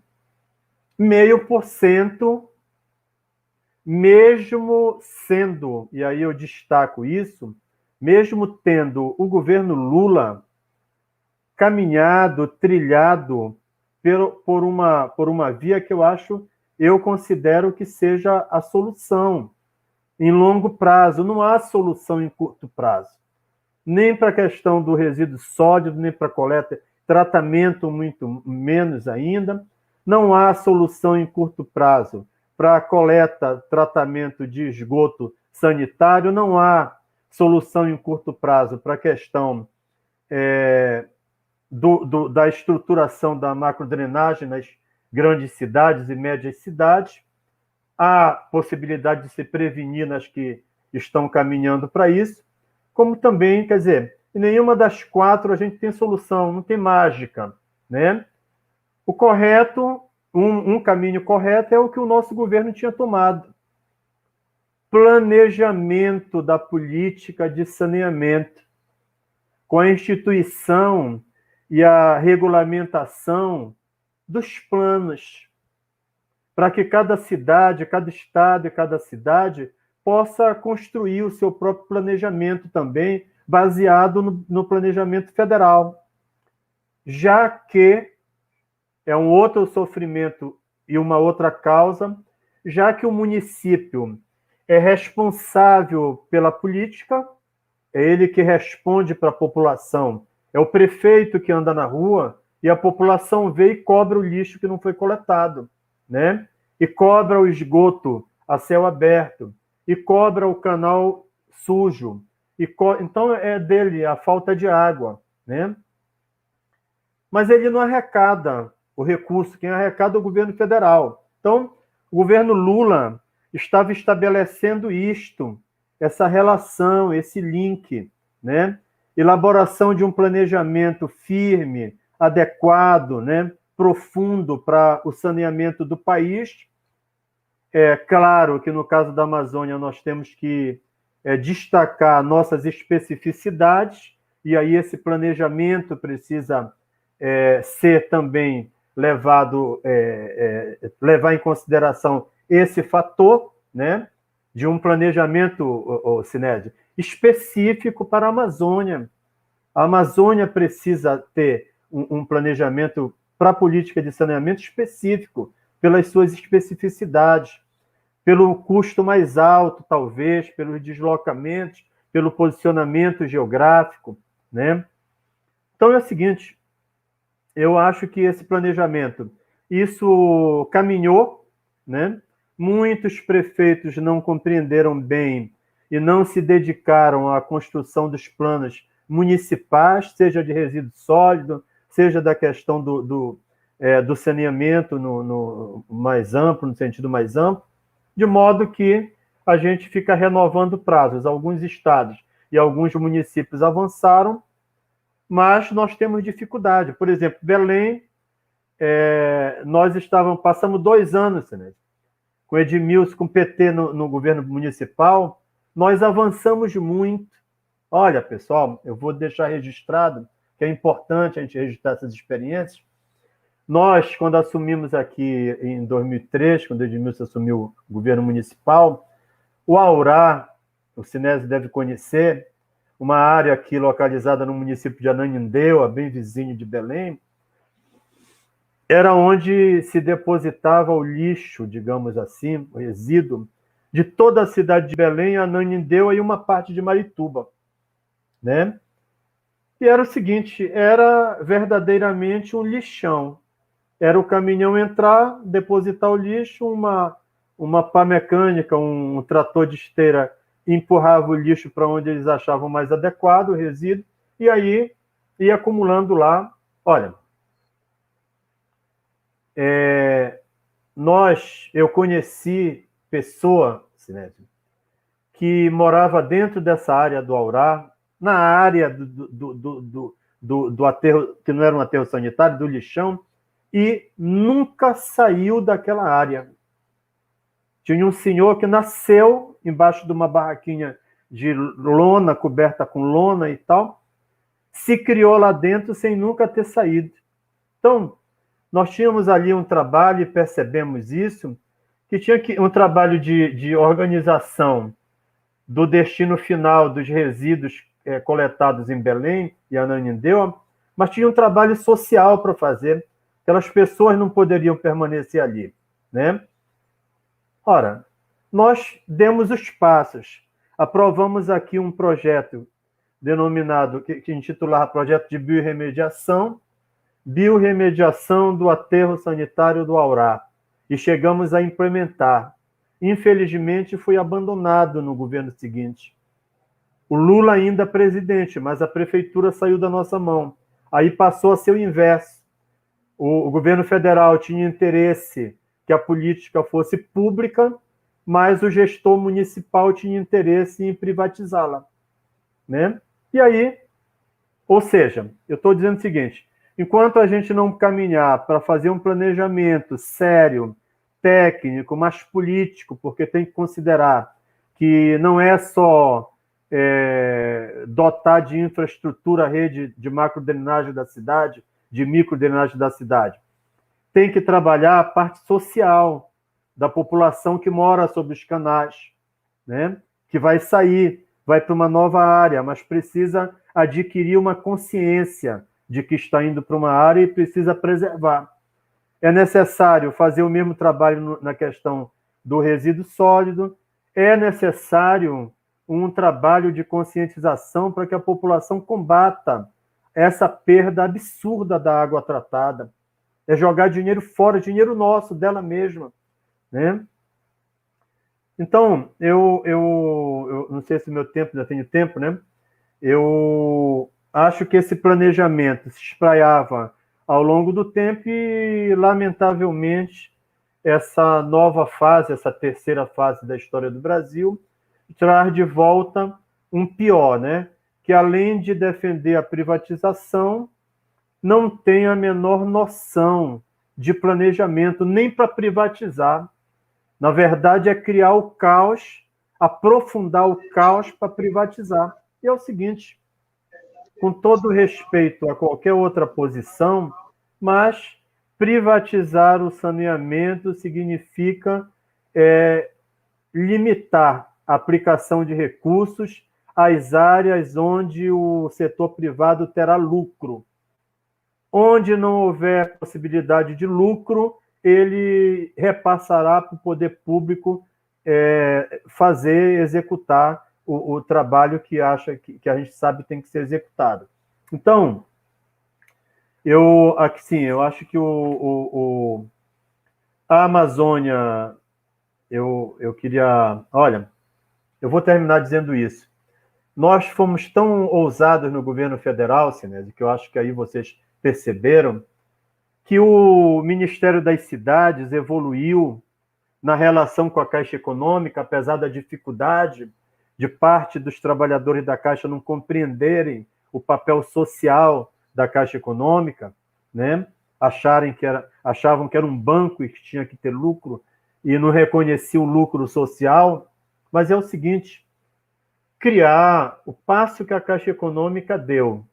[SPEAKER 4] 0,5%, mesmo sendo, e aí eu destaco isso, mesmo tendo o governo Lula caminhado, trilhado por uma via que eu considero que seja a solução em longo prazo. Não há solução em curto prazo, nem para a questão do resíduo sólido, nem para coleta, tratamento muito menos ainda. Não há solução em curto prazo para coleta, tratamento de esgoto sanitário, não há solução em curto prazo para a questão da estruturação da macrodrenagem nas grandes cidades e médias cidades. Há possibilidade de se prevenir nas que estão caminhando para isso, como também, quer dizer, em nenhuma das 4 a gente tem solução, não tem mágica, né? O correto, um caminho correto é o que o nosso governo tinha tomado. Planejamento da política de saneamento, com a instituição e a regulamentação dos planos, para que cada cidade, cada estado e cada cidade possa construir o seu próprio planejamento também, baseado no planejamento federal. Já que é um outro sofrimento e uma outra causa, já que o município é responsável pela política, é ele que responde para a população, é o prefeito que anda na rua e a população vê e cobra o lixo que não foi coletado, né? E cobra o esgoto a céu aberto, e cobra o canal sujo, então é dele a falta de água, né? Mas ele não arrecada o recurso, quem arrecada é o governo federal. Então, o governo Lula estava estabelecendo essa relação, esse link, né? Elaboração de um planejamento firme, adequado, né? Profundo para o saneamento do país. É claro que no caso da Amazônia nós temos que destacar nossas especificidades, e aí esse planejamento precisa ser também levar em consideração esse fator, né, de um planejamento, Sinésio, específico para a Amazônia. A Amazônia precisa ter um planejamento para a política de saneamento específico, pelas suas especificidades, pelo custo mais alto, talvez, pelos deslocamentos, pelo posicionamento geográfico, né? Então é o seguinte, eu acho que esse planejamento, isso caminhou, né? Muitos prefeitos não compreenderam bem e não se dedicaram à construção dos planos municipais, seja de resíduo sólido, seja da questão do saneamento no mais amplo, no sentido mais amplo, de modo que a gente fica renovando prazos. Alguns estados e alguns municípios avançaram, mas nós temos dificuldade. Por exemplo, Belém, nós passamos 2 anos, né, com Edmilson, com o PT no governo municipal, nós avançamos muito. Olha, pessoal, eu vou deixar registrado, que é importante a gente registrar essas experiências. Nós, quando assumimos aqui em 2003, quando o Edmilson assumiu o governo municipal, o Aurá, o Sinésio deve conhecer, uma área aqui localizada no município de Ananindeua, bem vizinho de Belém, era onde se depositava o lixo, digamos assim, o resíduo, de toda a cidade de Belém, Ananindeua e uma parte de Marituba, né? E era o seguinte, era verdadeiramente um lixão. Era o caminhão entrar, depositar o lixo, uma pá mecânica, um trator de esteira empurrava o lixo para onde eles achavam mais adequado, o resíduo, e aí ia acumulando lá. Olha, eu conheci pessoa, Sinésio, que morava dentro dessa área do Aurá, na área do aterro, que não era um aterro sanitário, do lixão, e nunca saiu daquela área. Tinha um senhor que nasceu embaixo de uma barraquinha de lona, coberta com lona e tal, se criou lá dentro sem nunca ter saído. Então, nós tínhamos ali um trabalho, e percebemos isso, que tinha um trabalho de organização do destino final dos resíduos coletados em Belém e Ananindeua, mas tinha um trabalho social para fazer. Aquelas pessoas não poderiam permanecer ali, né? Ora, nós demos os passos, aprovamos aqui um projeto denominado, que intitulava Projeto de Biorremediação do aterro sanitário do Aurá, e chegamos a implementar. Infelizmente, foi abandonado no governo seguinte. O Lula ainda presidente, mas a prefeitura saiu da nossa mão. Aí passou a ser o inverso. O governo federal tinha interesse que a política fosse pública, mas o gestor municipal tinha interesse em privatizá-la, né? E aí, ou seja, eu estou dizendo o seguinte, enquanto a gente não caminhar para fazer um planejamento sério, técnico, mas político, porque tem que considerar que não é só dotar de infraestrutura a rede de macrodrenagem da cidade, de microdrenagem da cidade. Tem que trabalhar a parte social da população que mora sobre os canais, né? Que vai sair, vai para uma nova área, mas precisa adquirir uma consciência de que está indo para uma área e precisa preservar. É necessário fazer o mesmo trabalho na questão do resíduo sólido, é necessário um trabalho de conscientização para que a população combata essa perda absurda da água tratada. É jogar dinheiro fora, dinheiro nosso, dela mesma, né? Então, eu não sei se meu tempo, já tenho tempo, né? Eu acho que esse planejamento se espraiava ao longo do tempo e, lamentavelmente, essa nova fase, essa terceira fase da história do Brasil, traz de volta um pior, né? Que, além de defender a privatização, não tem a menor noção de planejamento, nem para privatizar. Na verdade, é criar o caos aprofundar o caos para privatizar. E é o seguinte, com todo respeito a qualquer outra posição, mas privatizar o saneamento significa limitar a aplicação de recursos às áreas onde o setor privado terá lucro. Onde não houver possibilidade de lucro, ele repassará para o poder público executar o trabalho que acha que a gente sabe tem que ser executado. Então, eu acho que a Amazônia, eu queria... Olha, eu vou terminar dizendo isso. Nós fomos tão ousados no governo federal, Sinésio, que eu acho que aí vocês perceberam, que o Ministério das Cidades evoluiu na relação com a Caixa Econômica, apesar da dificuldade de parte dos trabalhadores da Caixa não compreenderem o papel social da Caixa Econômica, né? Achavam que era um banco e que tinha que ter lucro e não reconhecia o lucro social. Mas é o seguinte, criar o passo que a Caixa Econômica deu,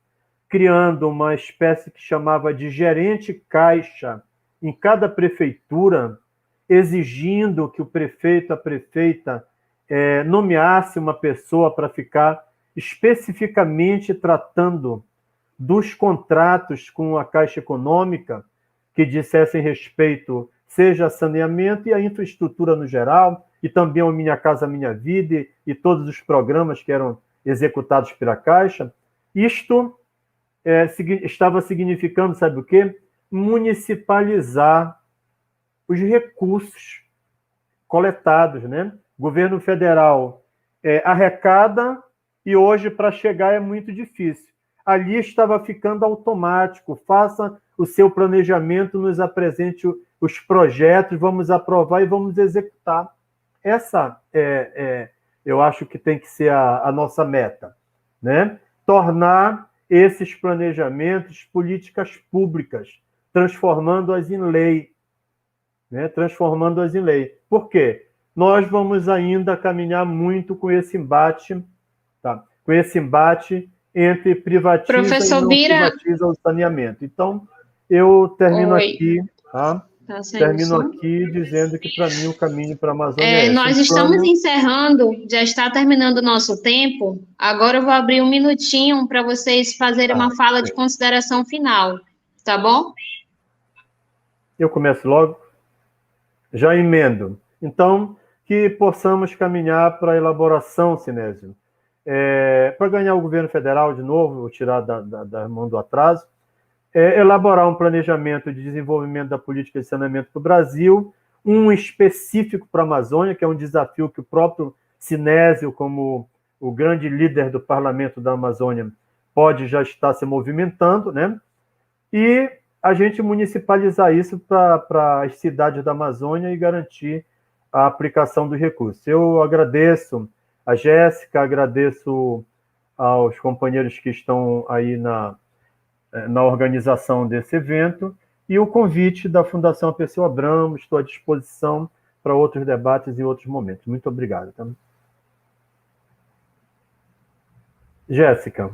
[SPEAKER 4] criando uma espécie que chamava de gerente caixa em cada prefeitura, exigindo que o prefeito, a prefeita, nomeasse uma pessoa para ficar especificamente tratando dos contratos com a Caixa Econômica, que dissessem respeito, seja a saneamento e a infraestrutura no geral, e também ao Minha Casa Minha Vida e todos os programas que eram executados pela Caixa. Isto estava significando, sabe o quê? Municipalizar os recursos coletados, né? O governo federal arrecada e hoje, para chegar, é muito difícil. Ali estava ficando automático. Faça o seu planejamento, nos apresente os projetos, vamos aprovar e vamos executar. Essa eu acho que tem que ser a nossa meta, né? Tornar esses planejamentos políticas públicas, transformando-as em lei, né? Transformando-as em lei. Por quê? Nós vamos ainda caminhar muito com esse embate, tá? Com esse embate entre privatiza e não privatiza o saneamento. Então, eu termino aqui, tá? Termino aqui dizendo que, para mim, o caminho para a Amazônia
[SPEAKER 2] nós estamos encerrando, já está terminando o nosso tempo. Agora eu vou abrir um minutinho para vocês fazerem uma fala de consideração final, tá bom?
[SPEAKER 4] Eu começo logo? Já emendo. Então, que possamos caminhar para a elaboração, Sinésio, para ganhar o governo federal de novo, vou tirar da mão do atraso, elaborar um planejamento de desenvolvimento da política de saneamento para o Brasil, um específico para a Amazônia, que é um desafio que o próprio Sinésio, como o grande líder do parlamento da Amazônia, pode já estar se movimentando, né? E a gente municipalizar isso para as cidades da Amazônia e garantir a aplicação dos recursos. Eu agradeço a Jéssica, agradeço aos companheiros que estão aí na organização desse evento, e o convite da Fundação Perseu Abramo. Estou à disposição para outros debates e outros momentos. Muito obrigado. Tá? Jéssica.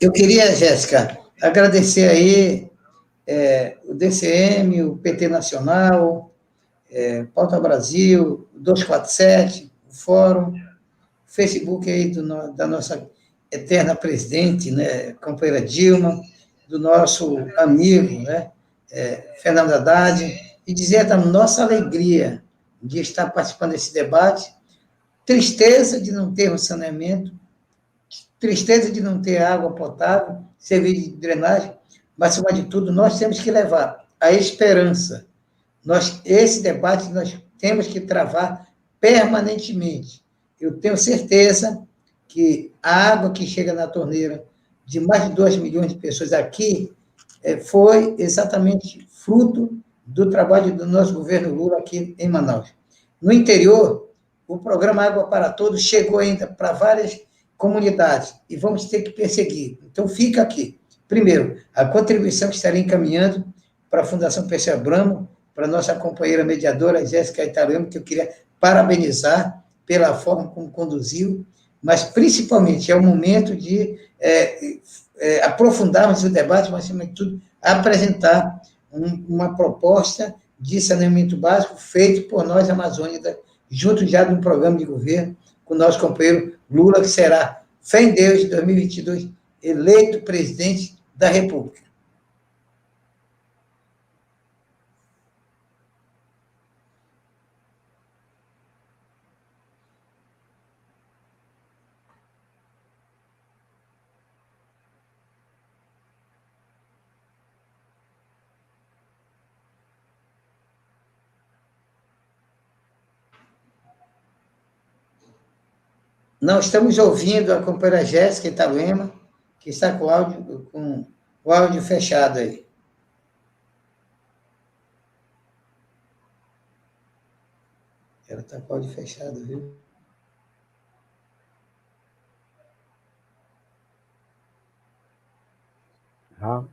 [SPEAKER 3] Eu queria, Jéssica, agradecer aí o DCM, o PT Nacional, Pauta Brasil, 247, o Fórum, Facebook aí da nossa eterna presidente, né, companheira Dilma, do nosso amigo, né, Fernando Haddad, e dizer da nossa alegria de estar participando desse debate, tristeza de não termos saneamento, tristeza de não ter água potável, serviço de drenagem, mas, acima de tudo, nós temos que levar a esperança. Esse debate nós temos que travar permanentemente. Eu tenho certeza que a água que chega na torneira de mais de 2 milhões de pessoas aqui foi exatamente fruto do trabalho do nosso governo Lula aqui em Manaus. No interior, o programa Água para Todos chegou ainda para várias comunidades e vamos ter que perseguir. Então, fica aqui. Primeiro, a contribuição que estarei encaminhando para a Fundação Perseu Abramo, para a nossa companheira mediadora, Jéssica Itaruema, que eu queria parabenizar pela forma como conduziu, mas, principalmente, é o momento de aprofundarmos o debate, mas, acima de tudo, apresentar uma proposta de saneamento básico feito por nós, amazônicos, junto já de um programa de governo, com o nosso companheiro Lula, que será, fé em Deus, em 2022, eleito presidente da República. Não estamos ouvindo a companheira Jéssica Itaruema, que está com o áudio fechado aí. Ela está com o áudio fechado, viu?
[SPEAKER 4] Ah.